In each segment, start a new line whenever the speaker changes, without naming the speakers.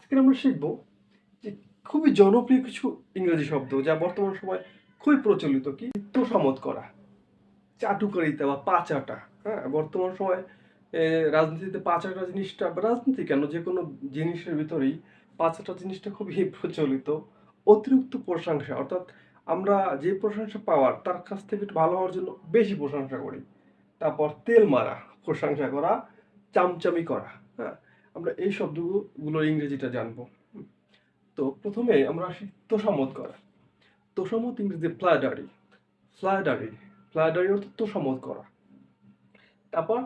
আজকে আমরা শিখব যে খুবই জনপ্রিয় কিছু ইংরেজি শব্দ যা বর্তমান সময়ে খুবই প্রচলিত কি তোষামোদ করা, চাটুকারিতা বা পা চাটা। হ্যাঁ, বর্তমান সময়ে রাজনীতিতে পা চাটা জিনিসটা বা রাজনীতি কেন যে কোনো জিনিসের ভিতরেই পা চাটা জিনিসটা খুবই প্রচলিত। অতিরিক্ত প্রশংসা অর্থাৎ আমরা যে প্রশংসা পাওয়ার তার কাছ থেকে একটু ভালো হওয়ার জন্য বেশি প্রশংসা করি। তারপর তেল মারা, প্রশংসা করা, চামচামি করা। হ্যাঁ, আমরা এই শব্দগুলোর ইংরেজিটা জানবো। তো প্রথমে আমরা আসি তোষামোদ করা। তোষামোদ ইংরেজি ফ্ল্যাটারি। ফ্ল্যাটারি ফ্ল্যাটারি অর্থ তোষামোদ করা। তারপর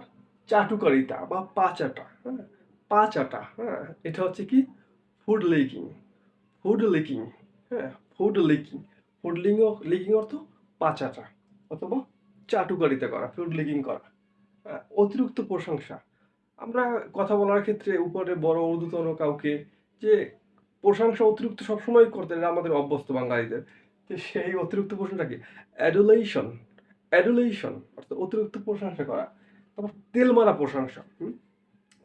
চাটুকারিতা বা পা চাটা। হ্যাঁ, পা চাটা। হ্যাঁ, এটা হচ্ছে কি ফুড লিকিং। Food licking. হ্যাঁ, ফুড লিকিং। ফুড লিকিং অর্থ পা চাটা অথবা চাটুকারিতা করা, ফুড লিকিং করা। অতিরিক্ত প্রশংসা। আমরা কথা বলার ক্ষেত্রে উপরে বড় ঊর্ধ্বতন কাউকে যে প্রশংসা অতিরিক্ত সবসময় করতে এটা আমাদের অভ্যস্ত বাঙালিদের। তো সেই অতিরিক্ত প্রশংসা কি অ্যাডুলেশন। অ্যাডুলেশন অর্থাৎ অতিরিক্ত প্রশংসা করা। তারপর তেল মারা প্রশংসা।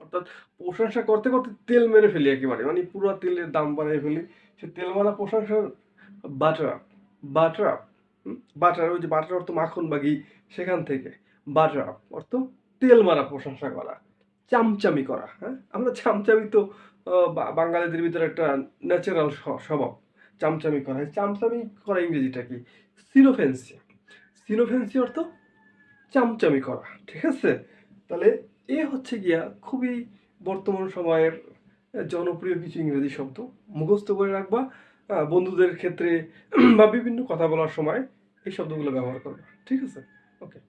অর্থাৎ প্রশংসা করতে করতে তেল মেরে ফেলি একেবারে, মানে পুরো তেলের দাম বাড়িয়ে ফেলি। সে তেল মারা প্রশংসার butter up. Butter up. Butter, ওই যে বাটার অর্থ মাখন বা ঘি, সেখান থেকে বাটার আপ অর্থ তেল মারা প্রশংসা করা। চামচামি করা। হ্যাঁ, আমরা চামচামি তো বাঙালিদের ভিতরে একটা ন্যাচারাল স্বভাব চামচামি করা। চামচামি করা ইংরেজিটা কি সিনোফেন্সি। সিনোফেন্সি অর্থ চামচামি করা। ঠিক আছে, তাহলে এ হচ্ছে গিয়া খুবই বর্তমান সময়ের জনপ্রিয় কিছু ইংরেজি শব্দ। মুখস্থ করে রাখবা, বন্ধুদের ক্ষেত্রে বা বিভিন্ন কথা বলার সময় এই শব্দগুলো ব্যবহার করবা। ঠিক আছে, ওকে।